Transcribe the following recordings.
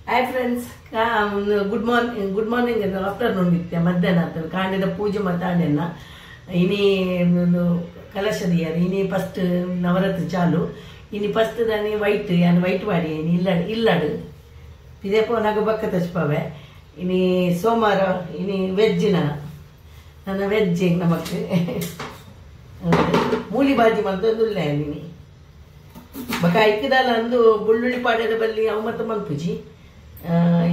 Hi friends good morning afternoon नित्य मध्याह्न कांड पूजे मध्याह्न इनी कलश दिया इनी फस्ट नवरात्र चालू इनी फस्ट दानी वैट वाड़ी इल्लाड इदे नाक बक्क तचपावे इनी सोमवार इनी वेज ನನ್ನ ವೆಜ್ ನಮಕ್ ಮೂಲಿ ಬಾಜಿ ಮಂತಂದುಲ್ಲ ನೀನಿ ಬಕ ಐಕದಲ್ಲ ಅಂದು ಬುಳ್ಳುಳ್ಳಿ ಪಾಡ್ಯದ ಬಲ್ಲಿ ಅವು ಮತ್ತೆ ಮನ್ಪುಜಿ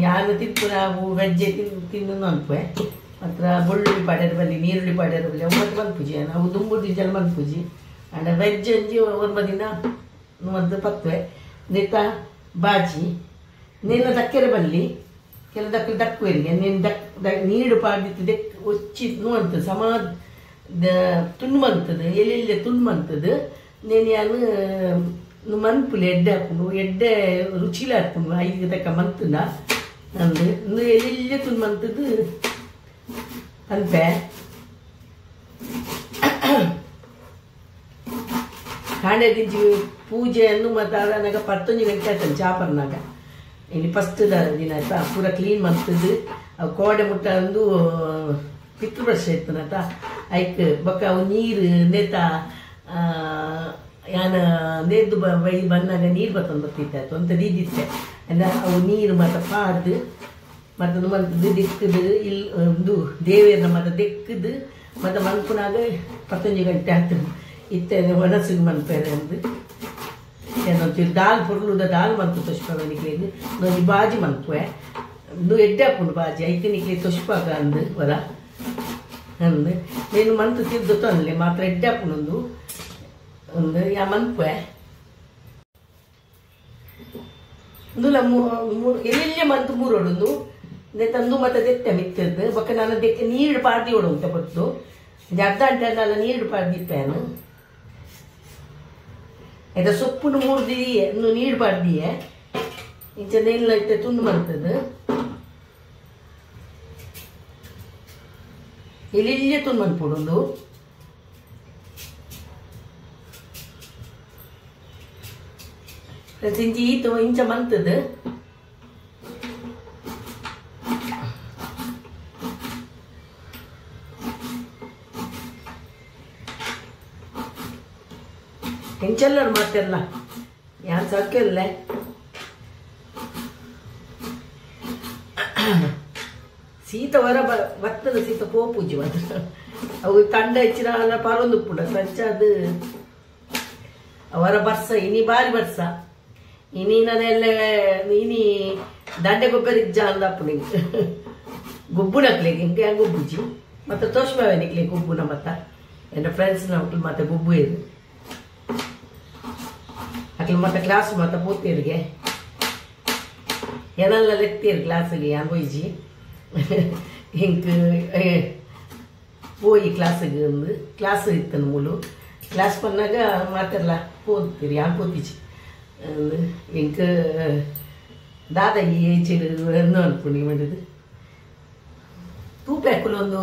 ಯಾನು ತಿಪ್ಪು ನಾವು ವೆಜ್ ತಿನ್ನು ಅನ್ಪೆ ಮಾತ್ರ ಬುಳ್ಳುಳ್ಳಿ ಪಾಡ್ಯದ ಬಲ್ಲಿ ನೀರುಳ್ಳಿ ಪಾಡ್ಯದ ಬಲ್ಲಿ ಅವು ಮತ್ತೆ ಮನ್ಪುಜಿ ನಾವು ದುಂಬು ದಿಂಜಲ್ ಮನ್ಪುಜಿ ಅಂಡ ವೆಜ್ ಅಂಜಿ ಒಂಬದಿನ ಮತ್ತೆ ಪತ್ವೆ ನೆತ್ತ ಬಾಜಿ ನಿನ್ನ ದಕ್ಕೆರೆ ಬಲ್ಲಿ ಕೆಲ ದಕ್ಕಲು ದಕ್ಕುವರಿಗೆ ನೀನು ನೀರು ಪಾಡಿತ್ತು ಒಚ್ಚಿ ಅಂತ ಸಮ ತುಂಡ್ಮಂತದ್ದು ಎಲ್ಲೆಲ್ಲೆ ತುಂಡ್ಮಂತದ್ದು నేను యాను నువ్వు మన్పులు ఎడ్డ ಹಾಕೊಂಡು ఎడ్ಡೆ ರುಚಿಲ ಹಾಕೊಂಡು ಐದು ತಕ್ಕ ಮಂತುನ ಅಂದು నువ్వు ಎಲ್ಲೆಲ್ಲೆ ತುಂಡ್ಮಂತದ್ದು ಅನ್ಪೆ ಕಾಂಡೆ ದಿಂಜಿ ಪೂಜೆಯನ್ನು ಮತ್ತು ಅದನ್ನಾಗ 11 ಗಂಟೆ ಆಯ್ತಲ್ಲ ಚಾಪರ್ನಾಗ ಇನ್ನು ಫಸ್ಟ್ ದಿನ ಆಯ್ತಾ ಪೂರ ಕ್ಲೀನ್ ಮಾಡ್ತದ್ದು ಅವು ಕೋಡೆ ಮುಟ್ಟ ಅಂದು ಪಿತೃಪಕ್ಷ ಇರ್ತನತ ಐಕ್ ಬೊಕ್ಕ ಅವು ನೀರು ನೇತ ಯಾನ ನೇದ್ದು ಬೈ ಬಂದಾಗ ನೀರು ಬರ್ತಿತ್ತು ಅಂತ ದಿದ್ದಿತ್ತೆ ಅಂದ್ರೆ ಅವು ನೀರು ಮತ್ತು ಪಾಡ್ದು ಮತ್ತು ಮಂತದ್ದು ದಿಕ್ಕದು ಇಲ್ಲಿ ಒಂದು ದೇವೇರನ್ನ ಮತ್ತು ದಿಕ್ಕದು ಮತ್ತು ಮನ್ಪುನಾಗ 11 ಗಂಟೆ ಆಗ್ತದೆ ಇತ್ತೆ ಒಣಸಿಗೆ ಮನ್ಪೇರೆ ಅಂದು ಏನಂತೀವಿ ದಾಲ್ ಪುರ್ಲುದ ದಾಲ್ ಮಂತು ತೊಷ್ಪವನಿಗೆ ನೋಡಿ ಬಾಜಿ ಮಂತ್ವೆ నువ్వు ఎడ్డ ಹಾಕೊಂಡು ಬಾಜಿ ಐತೆ ನಿಕ್ಲಿ ತೊಷ್ಪಾಗ ಅಂದು ವರ ಅಂದು నేను ಮಂತು ತಿರ್ದುತ್ತು ಅನ್ಲೆ ಮಾತ್ರ ಎಡ್ಡ ಹಾಕೊಂಡು ಒಂದು ಯಾ ಮನ್ಪೆ ಇಂದುಲ ಎಲ್ಲೆಲ್ಲೇ ಮಂತು ಮೂರೋಡು ತಂದು ಮತ್ತೆ ದೆತ್ತೆ ಮಿತ್ತದ್ದು ಬೊಕ್ಕ ನಾನು ದೆಕ್ಕೆ ನೀರು ಪಾಡ್ದಿ ಓಡು ಅಂತ ಗೊತ್ತು ಅರ್ಧ ಗಂಟೆ ನಾನು ನೀರು ಪಾಡ್ದಿಪ್ಪೇನು ಇದು ಸೊಪ್ಪು ಮೂರ್ದಿಯೇ ಇನ್ನು ನೀರು ಪಾಡ್ದಿಯೇ ಇಂಚ ನೆಲ್ಲ ಐತೆ ತುಂಡು ಮಾಡ್ತದ್ದು ಎಲ್ಲೆಲ್ಲೇ ತುಂಡು ಮಾಡ್ಕೊಡೋದು ಇಂಚ ಈತು ಇಂಚ ಮಂತದ್ದು ಹೆಂಚೆಲ್ಲರು ಮಾಡ್ತಿರಲ್ಲ ಯಾರು ಸಾಕಲ್ಲ ಸೀತ ವರ ಬತ್ತದ ಸೀತ ಪೋಪೂಜಿ ಮಾತ್ರ ಅವು ಕಂಡ ಹೆಚ್ಚಿನ ಪರೊಂದು ಪುಡ ಸಂಚದು ಅವರ ಬರ್ಸ ಇನಿ ಬಾರಿ ಬರ್ಸ ಇನಿ ನಾನೆಲ್ಲ ಇನಿ ದಂಡೆ ಗೊಬ್ಬರ ಇಜ್ಜ ಅಂದಪ್ಪು ನಿಂಗೆ ಗುಬ್ಬು ನಕ್ಲಿಗೆ ಹಿಂಗೆ ಗುಬ್ಬುಜಿ ಮತ್ತು ತೋಷ್ಮಾವೆ ನಿಕ್ಲಿ ಗುಬ್ಬುನ ಮತ್ತ ನನ್ನ ಫ್ರೆಂಡ್ಸ್ ನಮ್ಗೆ ಮತ್ತೆ ಗುಬ್ಬು ಇದು ಅಟ್ಲ ಮತ್ತೆ ಕ್ಲಾಸ್ ಮತ್ತೆ ಪೂರ್ತಿಯರಿಗೆ ಏನೆಲ್ಲ ಲೆಕ್ತಿಯರು ಕ್ಲಾಸಿಗೆ ಅನ್ಬೋಯ್ಜಿ ಹಿಂಗೆ ಹೋಗಿ ಕ್ಲಾಸಿಗೆ ಒಂದು ಕ್ಲಾಸ್ ಇತ್ತು ಮೂಲು ಕ್ಲಾಸ್ ಬಂದಾಗ ಮಾತೆಲ್ಲ ಓದ್ತೀರಿ ಯಾಕೆ ಓದಿಜಿ ಹಿಂಗೆ ದಾದ ಏಜಿಡು ಅನ್ಕೊಂಡು ಮಾಡಿದ್ದು ತೂಪ ಹಾಕಲು ಒಂದು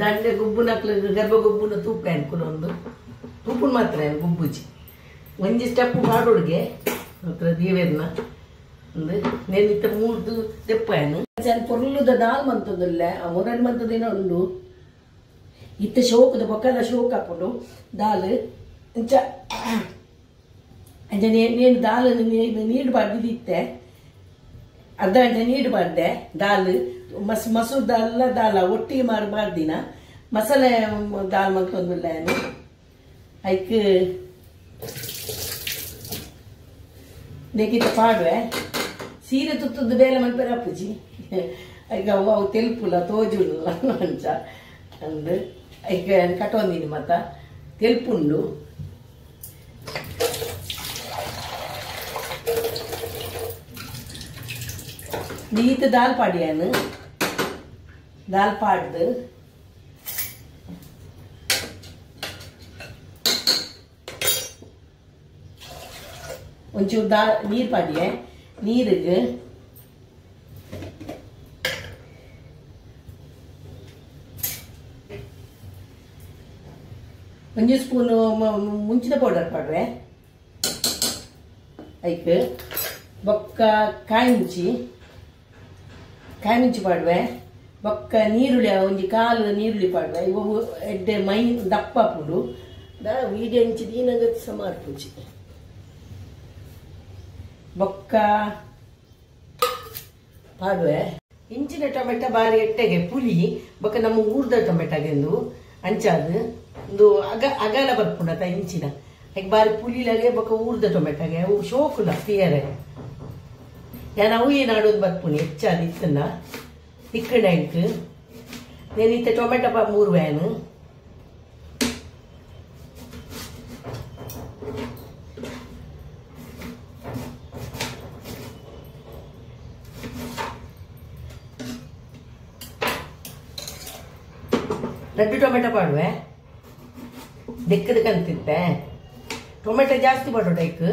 ದಂಡೆ ಗುಬ್ಬು ನಕ್ಲು ಗರ್ಭ ಗುಬ್ಬುನ ತೂಪ ಹಾಕಲು ಒಂದು ತೂಪು ಮಾತ್ರ ಗುಬ್ಬುಜಿ ಒಂಜಿ ಸ್ಟೆಪ್ ಮಾಡೋಡ್ಗೆ ಮಾತ್ರ ದೇವೇರ್ನ ನೆನಿತ್ತ ಮೂರ್ದು ತೆಪ್ಪೇನು ಪೊರ್ಲುದ ದಾಲ್ ಮಂತದಿಲ್ಲ ಮೊರಡ್ ಮಂತದಿನ ಉಂಡು ಇತ್ತ ಶೋಕದ ಬೊಕ್ಕಲ್ಲ ಶೋಕ್ ಹಾಕೊಂಡು ದಾಲ್ ಇಂಚ ಅಂಚ ನೇನು ದಾಲ್ ನೀಡಬಾರ್ದು ಇತ್ತೆ ಅರ್ಧ ಗಂಟೆ ನೀಡಬಾರ್ದೆ ದಾಲ್ ಮಸೂರ್ ದಾಲ್ ದಾಲ ಒಟ್ಟಿಗೆ ಮಾಡಬಾರ್ದಿನ ಮಸಾಲೆ ದಾಲ್ ಮಂತೊಂದಿಲ್ಲ ಏನು ಐಕ್ ನೆಗಿತ ಪಾಡ್ವೆ ಸೀರೆ ತುತ್ತದ್ದು ಬೇಲೆ ಮನ್ಪೇರ ಅಪ್ಪುಜಿ ಈಗ ಅವು ತೆಲ್ಪುಲ್ಲ ತೋಜುಲ್ಲ ಅಂಚ ಅಂದು ಈಗ ಕಟ್ಟೊಂದಿನಿ ಮತ್ತ ತೆಲ್ಪುಂಡು ನೀತ ದಾಲ್ ಪಾಡ್ಯಾನು ದಾಲ್ ಪಾಡ್ದು ಒಂಚೂರು ನೀರು ಪಾಡಿಯೆ ನೀರಿಗೆ ಒಂದು ಸ್ಪೂನು ಮುಂಚಿನ ಪೌಡರ್ ಪಾಡ್ರೆ ಐಕ್ ಬೊಕ್ಕ ಕಾಯಿ ಮುಂಚಿ ಕಾಯಿ ಮುಂಚಿ ಪಾಡುವೆ ಬೊಕ್ಕ ನೀರುಳ್ಳಿ ಒಂಜಿ ಕಾಲು ನೀರುಳ್ಳಿ ಪಾಡುವೆ ಇವು ಎಡ್ಡೆ ಮೈ ದಪ್ಪ ಪುಡು ವೀಡಿಯೋ ಇಂಚಿ ದೀನಗ ಸಮಾರ್ ಪೂಜಿ ಬೊಕ್ಕ ಪಾಡುವೆ ಇಂಚಿನ ಟೊಮೆಟೊ ಬಾರಿ ಎಟ್ಟೆಗೆ ಪುಲಿ ಬೊಕ್ಕ ನಮ್ಮ ಊರ್ದ ಟೊಮೆಟೊಗೆಂದು ಅಂಚಾದು ಒಂದು ಅಗಲ ಬರ್ಪುಂಡತ ಇಂಚಿನ ಈಗ ಬಾರಿ ಪುಲಿಲಾಗೆ ಬೊಕ್ಕ ಊರ್ದ ಟೊಮೆಟೊಗೆ ಅವು ಶೋಕುಲ ಪಿಯರೆ ನಾನು ಅವು ಏನಾಡೋದು ಬರ್ಪುನಿ ಹೆಚ್ಚಾದ ಇತ್ತನ್ನ ಇಕ್ಕಡ ಇಂಕ್ నేను ఇంత టొమాటో 3 వేను రెండు ಟೊಮೆಟೊ ಪಾಡುವೆ ದಿಕ್ಕದಕ್ಕಂತಿತ್ತೆ ಟೊಮೆಟೊ ಜಾಸ್ತಿ ಪಾಡೋಟ ಐಕ್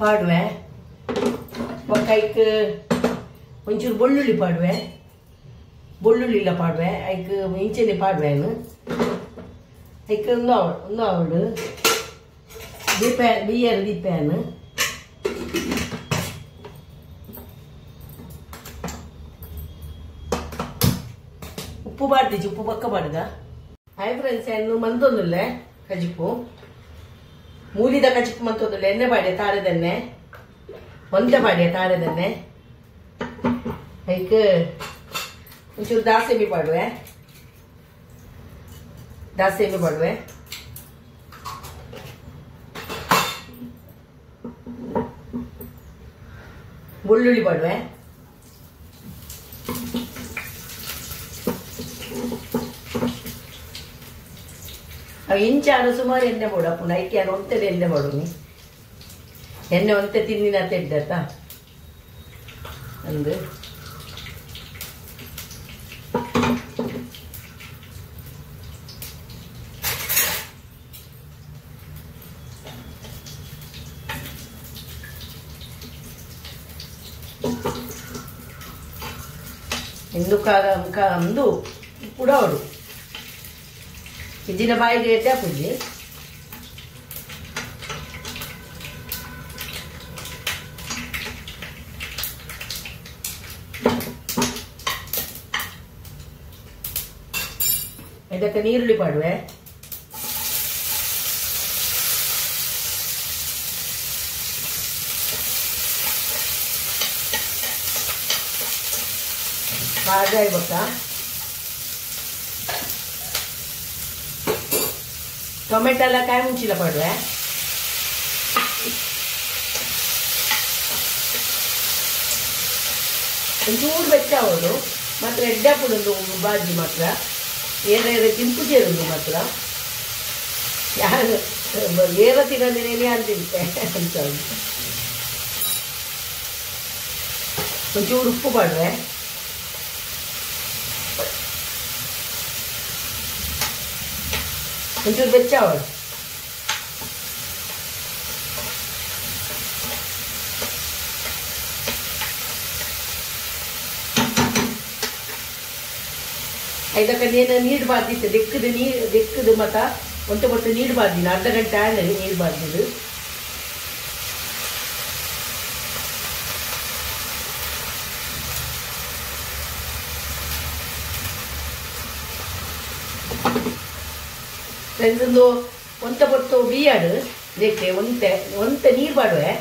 ಪಾಡುವೆ ಐಕ್ ಒಂಚೂರು ಬೆಳ್ಳುಳ್ಳಿ ಪಾಡುವೆ ಬೆಳ್ಳುಳ್ಳಿ ಇಲ್ಲ ಪಾಡುವೆ ಐಕ್ ಇಂಚನೆ ಪಾಡುವೆನು ಐಕ್ ಒಂದು ಅವಳು ಬಿಯರ್ ದೀಪೇನು ಉಪ್ಪು ಬಾಡ್ದಿಚ್ಚು ಉಪ್ಪು ಪಕ್ಕ ಬಾಡ್ದ ಹಾಯ್ ಫ್ರೆಂಡ್ಸ್ ಹೆಣ್ಣು ಮಂತೊಂದುಲ್ಲೆ ಕಜಿಪ್ಪು ಮೂಲಿದ ಕಜಿಪ್ಪು ಮಂತೊಂದುಲ್ಲೆ ಎಣ್ಣೆ ಬಾಡಿಯ ತಾರದೆಣ್ಣೆ ಒಂತೆ ಬಾಡಿಯ ತಾರದೆಣ್ಣೆ ಐಕ್ ಒಂಚೂರು ದಾಸೇಮಿ ಪಾಡುವೆ ಬೆಳ್ಳುಳ್ಳಿ ಪಾಡುವೆ ಇಂಚಾನು ಸುಮಾರು ಎಣ್ಣೆ ಬೋಡಪ್ಪು ನೈಕ್ಯಾನು ಒಂತೆದ ಎಣ್ಣೆ ಬೋಡುನಿ ಎಣ್ಣೆ ಒಂತೆ ತಿನ್ನಿನ ತೆಡ್ಡತ್ತ ಅಂದು ಎಂದು ಪುಡವಡು ಇಜ್ಜಿನ ಬಾಯಿಗೆ ಇಟ್ಟೆ ಪುಜ್ಜಿ ಇದಕ್ಕೆ ನೀರುಳ್ಳಿ ಪಾಡುವೆ ಬಾಜಾಯಿ ಗೊತ್ತಾ ಟೊಮೆಟೊ ಎಲ್ಲ ಕಾಯಿ ಮುಂಚಿಲ ಪಾಡುವೆ ಒಂಚೂರು ಬೆಚ್ಚ ಅವಳು ಮಾತ್ರ ಎಡ್ಡೆ ಪುಡೊಂದು ಬಾಜಿ ಮಾತ್ರ ಏರ ತಿಂಪು ಸೇರುದು ಮಾತ್ರ ಯಾರು ಏರ ತಿನ್ನೋದೇನೇನೆ ಅಂತಿರುತ್ತೆ ಅಂತ ಒಂಚೂರು ಉಪ್ಪು ಪಾಡುವೆ ಒಂಚೂರು ಬೆಚ್ಚ ಅವಳು ಇದಕ್ಕೆ ನೀರು ಬಾರ್ದಿತ್ತು ದಿಕ್ಕದು ಮತ್ತ ಒಂಟೆ ಬಟ್ಟು ನೀರು ಬಾರ್ದಿನ ಅರ್ಧ ಗಂಟೆ ಆಡಲಿ ನೀರು ಬಾರ್ದಿದ್ದು ಫ್ರೆಂಡ್ಸೊಂದು ಒಂತೆ ಬಟ್ಟು ಬಿಯಾಡು ಇದಕ್ಕೆ ಒಂತೆ ನೀರು ಪಾಡುವೆ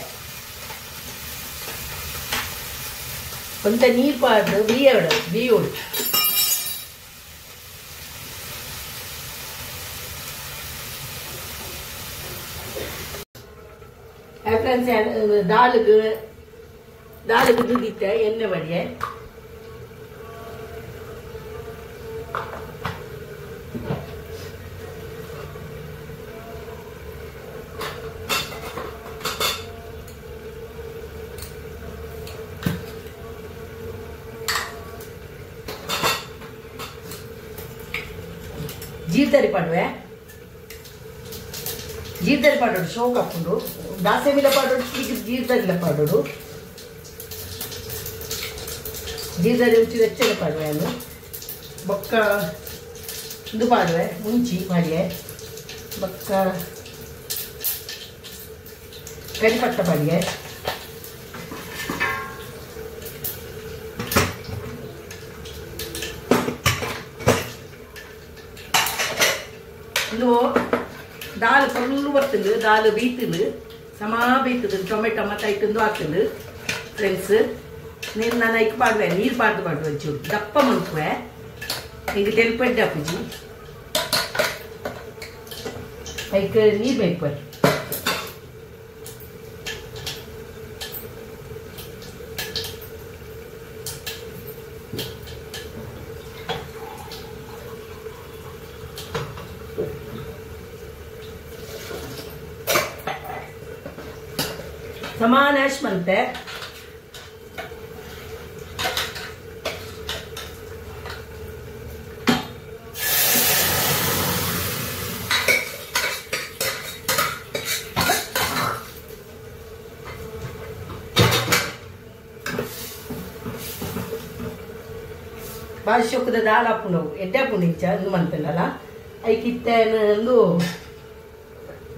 ಒಂತೆ ನೀರು ಪಾಡು ಬಿಯೋಡು ಫ್ರೆಂಡ್ಸ್ ದಾಳಿಗೆ ದುಡಿತೆ ಎಣ್ಣೆ ಬಡಿಯೆ ಜೀರ್ತರಿ ಪಾಡುವೆ ಜೀರ್ತರಿ ಪಾಡೋಡು ಶೋಕ್ ಹಾಕೊಂಡು ದಾಸೆಮಿಲ ಪಾಡೋಡು ಈಗ ಜೀರ್ತರಿಲ ಪಾಡೋಡು ಜೀರ್ತರಿ ಉಚ್ಚಿ ಹೆಚ್ಚಿನ ಪಾಡುವೆ ಅದು ಬೊಕ್ಕ ಇದು ಪಾಡುವೆ ಮುಂಚಿ ಮಾಡಿಯೆ ಬೊಕ್ಕ ಕರಿಪತ್ತ ಪಲ್ಯ, ಇನ್ನು ದಾಲ್ ಫುಲ್ಲು ಬರ್ತದೆ, ದಾಲ್ ಬೀತದು ಸಮ ಬೀತದೆ, ಟೊಮೆಟೊ ಮತ್ತು ಐಟಂದು ಹಾಕ್ತದೆ ಫ್ರೆಂಡ್ಸ್. ನೀರು ನಾನು ಐಕ್ ಪಾಡುವೆ, ನೀರು ಪಾಡ್ದು ಒಂಚೂರು ದಪ್ಪ ಮನ್ಕುವೆ ಈಗ ತೆಲ್ಪಡ್ಡೆ ಅಪ್ಪುಜಿ ಐಕ್ ನೀರು ಬೇಕು. ಸಮಾನ ಮಂತೆ ಭಾಳ ಶೊಕ್ಕದ ದಾಲ್ ಹಾಕೊಂಡು ಎಡ್ಡೆ ಹಾಕೊಂಡು ಇಂಚ ಮಂತಲ್ಲ ಐಕಿತ್ತೇನು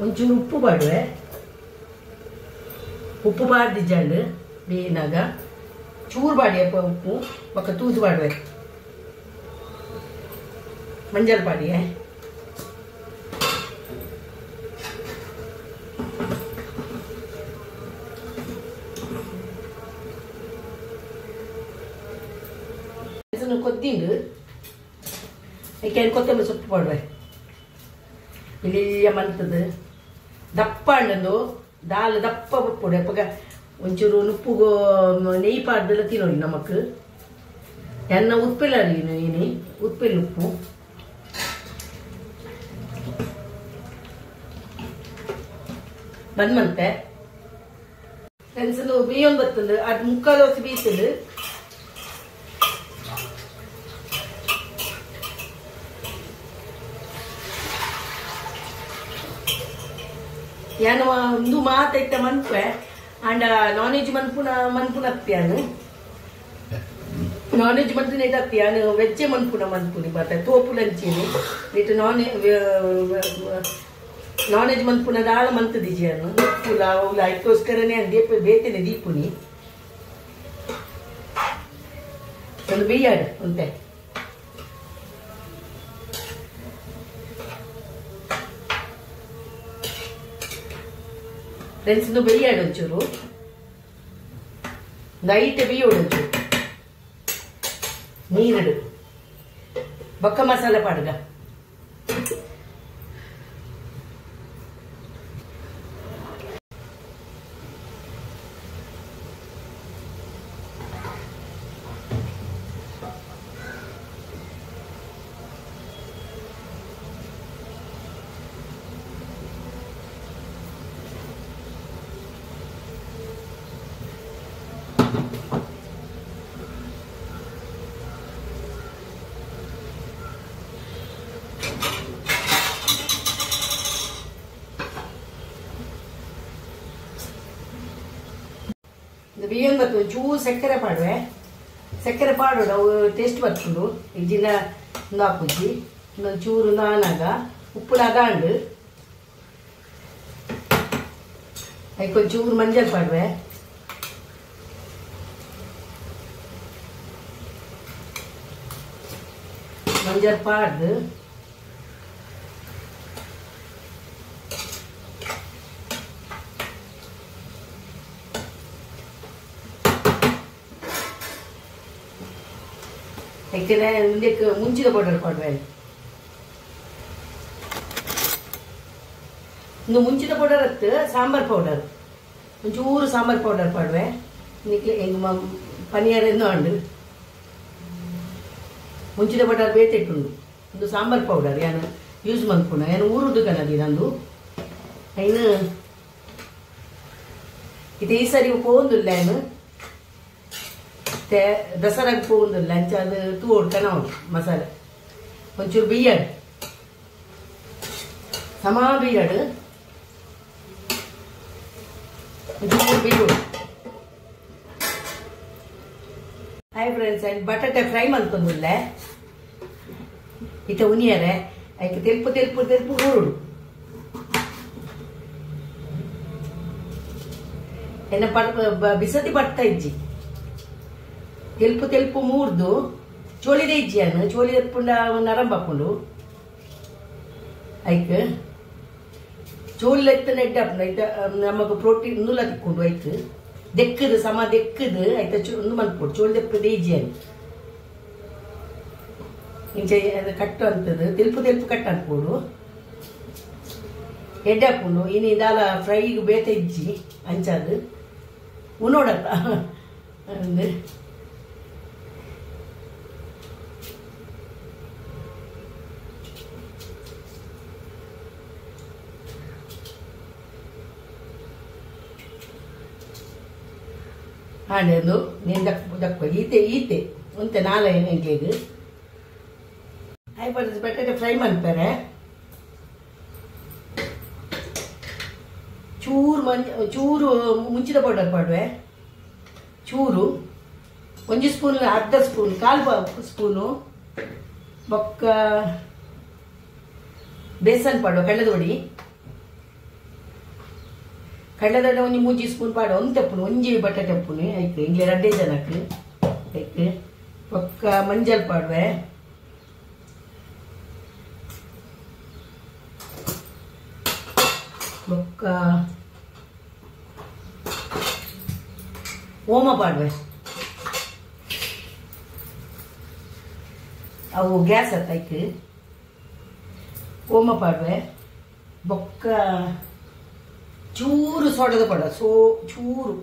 ಒಂಚೂರು ಉಪ್ಪು ಬಾಡುವೆ, ಉಪ್ಪು ಬಾಡ್ದಿಜ್ಜಂಡು ಬೇನಾಗ ಚೂರು ಬಾಡಿಯಪ್ಪ ಉಪ್ಪು ಪಕ್ಕ ತೂತು ಬಾಡುವೆ, ಮಂಜಲ್ ಬಾಡಿಯೇ ಕೊದ್ದಿಂಡು ಐಕೆ ಕೊತ್ತಂಬರಿ ಸೊಪ್ಪು ಪಾಡುವೆ ಇಲ್ಲಿಯ ಮಂತದ್ದು ದಪ್ಪ ಹಣ್ಣದು ದಾಲ್ ದಪ್ಪ ಪಪ್ಪುಡೆ ಪಗ ಒಂಚೂರು ನುಪ್ಪುಗೋ ನೆಯ್ ಪಾಡ್ದೆಲ್ಲ ತಿನ್ನೋಡಿ ನಮಕ್ ಎನ್ನ ಉಪ್ಪಿಲ್ಲ ನೀನು ಉಪ್ಪಿಲ್ಲ ಉಪ್ಪು ಬಂದ್ಮಂತೆ ಫ್ರೆಂಡ್ಸ್ ಬಿಯ್ಯೊಂದು ಬರ್ತದೆ ಅದು ಮುಕ್ಕಾಲು ದೋಸೆ ಬೀಸದು ಏನು ಒಂದು ಮಾತೈತೆ ಮನ್ಪೆ ಅಂಡ್ ನಾನ್ ವೆಜ್ ಮನ್ಪುನ ಹತ್ತಿಯಾನು ನಾನ್ ವೆಜ್ ಮಂತನೇ ಹತ್ತಿಯಾನು ವೆಜ್ಜೆ ಮನ್ಪುನಿ ಮತ್ತೆ ತೋಪುಲಂಚೀನಿ ಇಟ್ಟು ನಾನ್ ವೆಜ್ ಮನ್ಪುನ ದಾಳ ಮಂತದಿಜಿಯಾನು ಪುಲ ಅವಳ ಅದಕ್ಕೋಸ್ಕರನೇ ದೀಪ ಬೇತೇನೆ ದೀಪುನಿ ಒಂದು ಬೇಯಾಡು ಅಂತೆ ಫ್ರೆಂಡ್ಸ್ ಬೇಯಾಡು ಒಂಚೂರು ನೈಟ್ ಬೇಯೋಡು ಒಂಚೂರು ನೀರಿಡು ಬೊಕ್ಕ ಮಸಾಲೆ ಪಾಡ್ಗ ಬಿಯ್ಯೊಂದು ಬರ್ತದೆ ಚೂರು ಸಕ್ಕರೆ ಪಾಡುವೆ ಸಕ್ಕರೆ ಪಾಡೋಡು ಅವು ಟೇಸ್ಟ್ ಬರ್ತುಂಡು ಇಜಿನ ಒಂದು ಹಾಕುಜ್ಜಿ ಇನ್ನೊಂದು ಚೂರು ನಾನಾಗ ಉಪ್ಪುನಾಗ ಅಂಡು ಅದಕ್ಕೊಂದು ಚೂರು ಮಂಜಲ್ ಪಾಡುವೆ ಮಂಜಲ್ ಪಾಡ್ದು ಯಾಕೆಂದ್ರೆ ಮುಂದಕ್ಕೆ ಮುಂಚಿನ ಪೌಡರ್ ಪಾಡುವೆ ಇನ್ನು ಮುಂಚಿನ ಪೌಡರ್ ಹತ್ತು ಸಾಂಬಾರ್ ಪೌಡರ್ ಒಂಚೂರು ಸಾಂಬಾರ್ ಪೌಡರ್ ಪಾಡುವೆ ನಿಕ್ಲೆ ಪನೀರ್ ಎಂದು ಅಂಡು ಮುಂಚಿನ ಪೌಡರ್ ಬೇತಿಟ್ಟುಂಡು ಒಂದು ಸಾಂಬಾರ್ ಪೌಡರ್ ಏನು ಯೂಸ್ ಮಾಡ್ಕೊಂಡು ಏನು ಊರುದು ಕನದಿ ನಂದು ಇನ್ನು ಇದು ಈ ಸರಿ ಹೋಗುದಿಲ್ಲ ಏನು ದಸರಾಗೆ ಹೋಗುದಿಲ್ಲ ಅಂಚ ಅದು ತೂಡ್ಕನ ಮಸಾಲೆ ಒಂಚೂರು ಬಿಯ್ಯಾಡು ಸಮ ಬಿಯ್ಯಾಡು ಒಂಚೂರು ಬಿಯ್ಯೋಡು ಹಾಯ್ ಫ್ರೆಂಡ್ಸ್ ಆಯ್ತು ಬಟಾಟೆ ಫ್ರೈ ಮಾಡ್ಕೊಂದಿಲ್ಲ ಇಟ ಉನಿಯರೆ ಆಯ್ತು ತೆಲ್ಪು ಊರುಡು ಎನ್ನ ಬಿಸತಿ ಬರ್ತಾ ಇಜ್ಜಿ ತೆಲ್ಪು ತೆಲ್ಪು ಮೂರ್ದು ಚೋಳಿದೆ ಇಜ್ಜಿ ಅನ್ನು ಚೋಳಿ ಎತ್ಪುಂಡ ನರಂಬ ಹಾಕೊಂಡು ಐಕ್ ಚೋಳಿ ಎತ್ತನ ಎಡ್ಡ ನಮಗ ಪ್ರೋಟೀನ್ ನೂಲ ತಿಕ್ಕೊಂಡು ಐಕ್ ದೆಕ್ಕದು ಸಮ ದೆಕ್ಕದು ಆಯ್ತಾ ಒಂದು ಮನ್ಪೋಡು ಚೋಳಿ ದೆಪ್ಪದ ಇಜ್ಜಿ ಅನ್ನು ಇಂಚೆ ಕಟ್ಟು ಅಂತದ್ದು ತೆಲ್ಪು ತೆಲ್ಪು ಕಟ್ ಅನ್ಪೋಡು ಎಡ್ಡೆ ಹಾಕೊಂಡು ಇನ್ನು ಇದಾಲ ಫ್ರೈಗೆ ಬೇತೆ ಇಜ್ಜಿ ಅಂಚದು ಉನ್ನೋಡತ್ತ ಅಂದು ಹಾಡು ನೀನು ದಕ್ಕ ಈತೆ ಒಂತೆ ನಾಳೆ ಎಂಕ್ಲೆಗ್ ಆಯ್ತು ಬಟಾಟೆ ಫ್ರೈ ಮಾಡ್ತಾರೆ ಚೂರು ಮುಂಚಿದ ಪೌಡರ್ ಪಾಡುವೆ ಚೂರು ಒಂಜಿ ಸ್ಪೂನ್ ಅರ್ಧ ಸ್ಪೂನ್ ಕಾಲು ಸ್ಪೂನು ಬೊಕ್ಕ ಬೇಸನ್ ಪಾಡುವ ಕಳ್ಳದೊಡೆ ಒಂಜಿ 3 ಸ್ಪೂನ್ ಪಾಡುವ ಒಂದು ತೆಪ್ಪುನು ಒಂಜಿ ಬಟಾಟೆ ತೆಪ್ಪುನು ಆಯ್ತು ಇಂಗ್ಲೆ 2 ಜನಕ್ಕೆ ಆಯ್ತು ಬೊಕ್ಕ ಮಂಜಲ್ ಪಾಡುವೆ ಬೊಕ್ಕ ಓಮ ಪಾಡುವೆ ಅವು ಗ್ಯಾಸ್ ಹತ್ತೈಕ್ ಓಮ ಪಾಡುವೆ ಬೊಕ್ಕ ಚೂರು ಸೋಡದ ಪಡ ಚೂರು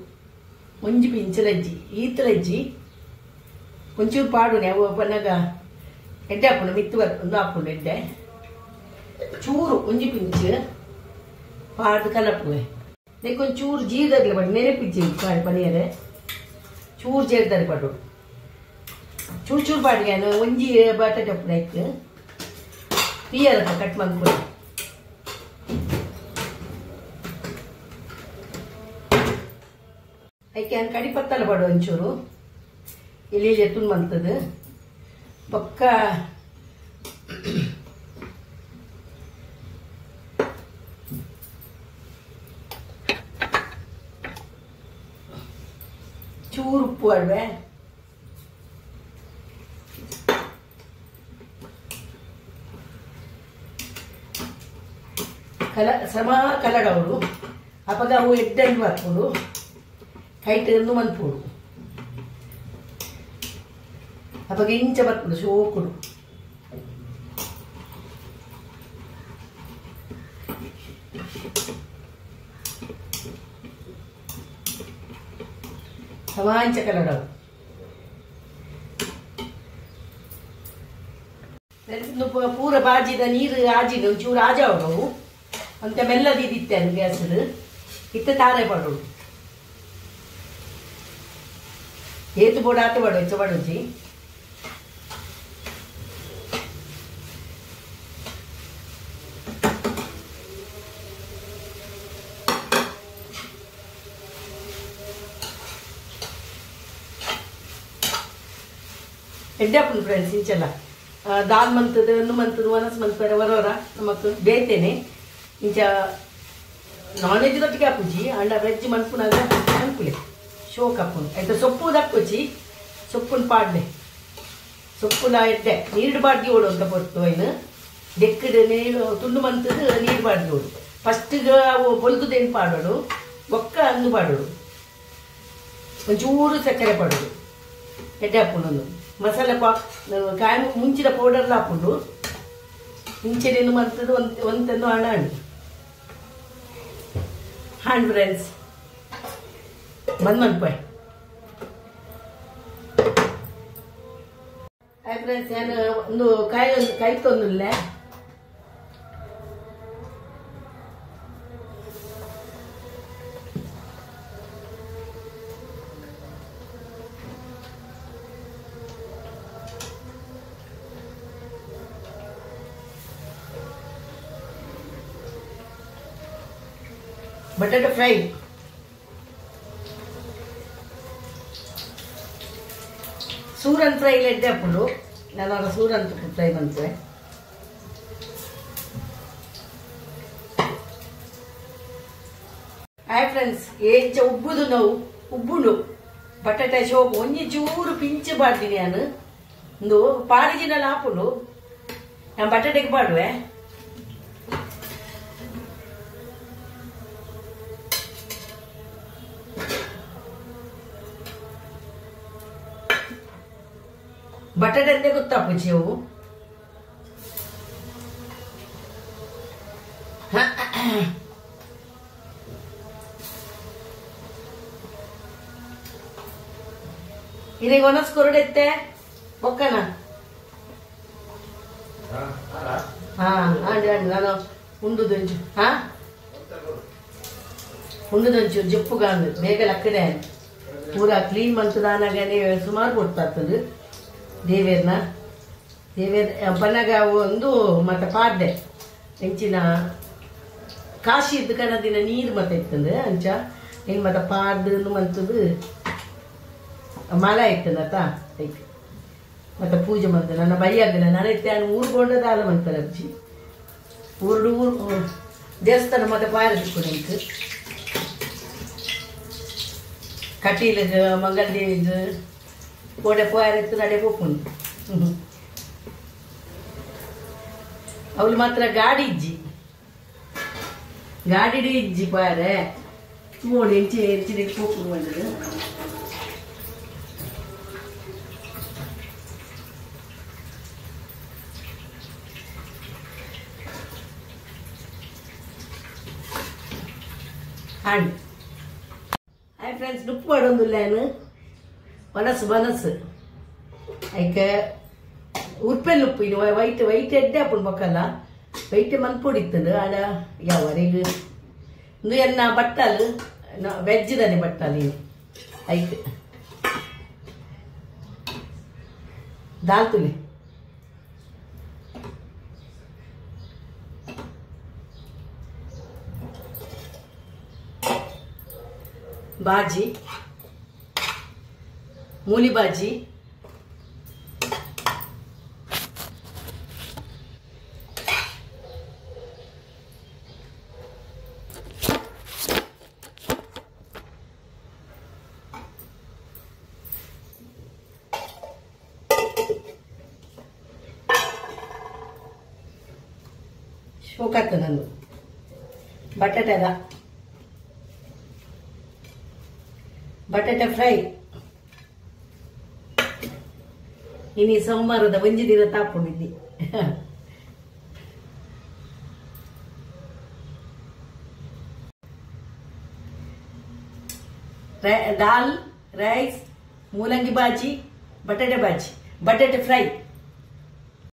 ಒಂಜಿ ಪಿಂಚಲಜ್ಜಿ ಈತಲಜ್ಜಿ ಒಂಚೂರು ಪಾಡುನೆ ಅವು ಪನ್ನಾಗ ಎಡ್ಡೆ ಹಾಕೊಂಡು ಮಿತ್ತು ಬರ್ಕೊಂಡು ಹಾಕೊಂಡು ಎಡ್ಡೆ ಚೂರು ಒಂಜಿ ಪಿಂಚು ಪಾಡ್ದು ಕಲಪುವೆ ಒಂಚೂರು ಜೀರದಲ್ಲಿ ಪಡು ನೆನಪಿಜ್ಜಿ ಪನಿಯರೆ ಚೂರು ಜೇರ್ದಾರಿ ಪಡು ಚೂರು ಪಾಡಿಗೆ ಒಂಜಿ ಬಟಾಟೆ ಪುಡ ಆಯ್ತು ಪೀಯಲ್ಲ ಕಟ್ ಮಾಡ್ಕೊಂಡು ಐಕೆ ಕಡಿ ಪತ್ತಲ್ಲ ಪಡು ಒಂಚೂರು ಇಲ್ಲಿ ಎತ್ತು ಮಂತದ್ದು ಪಕ್ಕ ಚೂರು ಉಪ್ಪು ಅಡ್ವೆ ಸಮ ಕಲಡವಳು ಅಪಗ ಅವು ಎಡ್ಡಂಡು ಹಾಕೋಡು ಕೈಟನ್ನು ಮನ್ಪೋಡು ಅಪಗ ಇಂಚ ಬರ್ತದೆ ಶೋಕುಡು ಸಮಾಂಚ ಕಲಡವು ಪೂರ ಬಾಜಿದ ನೀರು ಆಜಿದ ಒಂಚೂರು ಆಜಾವಡವು ಅಂತ ಮೆಲ್ಲದಿದ್ದಿತ್ತೆ ಅದು ಗ್ಯಾಸ್ ಇತ್ತ ತಾರೆ ಪಡೋದು ಏತು ಬೋಡ ಆತ ಪಡು ಹೆಚ್ಚು ಪಡುಜಿ ಎಡ್ಡಪ್ಪನ ಫ್ರೆಂಡ್ಸ್ ಇಂಚೆಲ್ಲ ದಾಲ್ ಮಂತದ್ದು ಒಂದು ಮಂತದ್ದು ವನಸ್ ಮಂತ್ಪರೆ ವರವರ ನಮಕ್ ಬೇತೇನೆ ಇಂಚ ನಾನ್ ವೆಜ್ ದೊಟ್ಟಿಗೆ ಹಾಕುಜಿ ಅಂಡ ವೆಜ್ ಮನ್ಪುನಾಗ ಅನ್ಕುಲೆ ಶೋಕ್ ಹಾಕೊಂಡು ಆಯ್ತಾ ಸೊಪ್ಪು ದಕ್ಕುಚಿ ಸೊಪ್ಪುನ ಪಾಡ್ನೆ ಸೊಪ್ಪುನ ಎಡ್ಡೆ ನೀರು ಬಾಡ್ಗಿ ಓಡು ಅಂತ ಬರ್ತು ಏನು ದೆಕ್ಕದ ನೀರು ತುಂಡು ಮಂತದ್ದು ನೀರು ಬಾಡ್ಗಿ ಓಡು ಫಸ್ಟಿಗೆ ಅವು ಬೊಲ್ದುದೇನು ಪಾಡೋಡು ಒಕ್ಕ ಅಂದು ಪಾಡೋಡು ಒಂಚೂರು ಸಕ್ಕರೆ ಪಾಡೋದು ಎಡ್ಡೆ ಹಾಕೊಂಡು ಮಸಾಲೆ ಕಾಯಿ ಮುಂಚಿನ ಪೌಡರ್ಲ ಹಾಕೊಂಡು ಮುಂಚೆನೇನು ಮಂತದ್ದು ಒಂದೊಂದು ಹಣ್ಣು ಹಣ್ಣು ಫ್ರೆಂಡ್ಸ್ ಬಂದ್ಪಾಯ್ ಹಾಯ್ ಫ್ರೆಂಡ್ಸ್ ನಾನು ಒಂದು ಕಾಯಿ ತೊಂದಿಲ್ಲ ಬಟಾಟೆ ಫ್ರೈ ಸೂರನ್ ಫ್ರೈ ಎಡ್ಡೆ ಹಾಕೊಂಡು ನಾನು ಸೂರನ್ ಫ್ರೈ ಬಂತೆ ಹಾಯ್ ಫ್ರೆಂಡ್ಸ್ ಏಂಚ ಉಬ್ಬುದು ನಾವು ಉಬ್ಬುಂಡು ಬಟಾಟೆ ಶೋಪು ಒಂಜಿ ಚೂರು ಪಿಂಚ್ ಪಾಡ್ತೀನಿ ನಾನು ಒಂದು ಪಾಡಿಜಿನಲ್ಲಿ ಹಾಪುಂಡು ನಾನು ಬಟಾಟೆಗೆ ಪಾಡುವೆ ಬಟಾಟೆ ಅಂತೆ ಗೊತ್ತಾಪುಚ್ಚಿ ಅವು ಇದೀಗ ಒನಸ್ ಕೊರಡೆತ್ತೆ ಒಕ್ಕನ ಆಂಡಿ ಆಂಡಿ ನಾನು ಉಂಡುದೊಂಚು ಉಂಡುದೊಂಚು ಜಪ್ಪುಗಾಂದು ಬೇಗ ಲಕ್ಕಡೆ ಪೂರ ಕ್ಲೀನ್ ಮಂತದಾನಾಗನೆ ಸುಮಾರು ಕೊಡ್ತಾಗ್ತದೆ ದೇವೇರ್ನ ಪನ್ನಗ ಒಂದು ಮತ್ತೆ ಪಾಡ್ಡೆ ಹೆಂಚಿನ ಕಾಶಿ ಇದ್ದ ಕಣದಿನ ನೀರು ಮತ್ತೆ ಇತ್ತಂದ್ರೆ ಅಂಚ ಹಿಂಗೆ ಮತ್ತೆ ಪಾಡ್ದು ಮಂತದು ಮಳೆ ಇತ್ತಂದತ್ತ ಮತ್ತೆ ಪೂಜೆ ಮಾಡ್ದೆ ನನ್ನ ಬೈಯಾಗನ ನನತ್ತೆ ನಾನು ಊರ್ಗೊಂಡದ ಆಲ ಮಂತಾರೆ ಅಜ್ಜಿ ಊರು ದೇವಸ್ಥಾನ ಮತ್ತೆ ಪಾಯರ ಸಿಕ್ಕೊಂಡು ಕಟೀಲಿಗೆ ಮಂಗಲದೇವಿಗೆ ಕೋಡೆ ಪಾಯರ ಇತ್ತು ನಡೆ ಹೋಗ್ಕೊಂಡು ಅವಳು ಮಾತ್ರ ಗಾಡಿ ಇಜ್ಜಿ ಪಾಯರೆ ನೋಡಿ ಹೆಂಚಿನ ಹೋಗ್ಕೊಂಡು ಬಂದದು ಹಾಂಡ್ ಹಾಯ್ ಫ್ರೆಂಡ್ಸ್ ನುಪ್ಪು ಮಾಡೋದಿಲ್ಲ ಏನು ಮನಸ್ಸು ಐಕೆ ಉಪ್ಪೆಲ್ಲ ಉಪ್ಪು ಇನ್ನು ವೈಟ್ ಎಡ್ಡೆ ಹಾಕೊಂಡು ಬಕ್ಕಲ್ಲ ವೈಟ್ ಮನ್ಪೊಡಿತ್ತಂದು ಆಡ ಯಾವರೆಗೆ ಇಂದು ಎನ್ನ ಬಟ್ಟಲು ವೆಜ್ ತಾನೆ ಬಟ್ಟಲು ಐಕೆ ದಾಲ್ ತುಲಿ भाजी मूली भाजी ಶೋಕಾತ ನಂದು ಬಟಾಟೆದ ಬಟಾಟೆ ಫ್ರೈ ಇನ್ನು ಸೋಮವಾರದ ಒಂಜಿ ದಿನ ತಾಕೊಂಡಿದ್ದಿ ದಾಲ್ ರೈಸ್ ಮೂಲಂಗಿ ಬಾಜಿ ಬಟಾಟೆ ಫ್ರೈ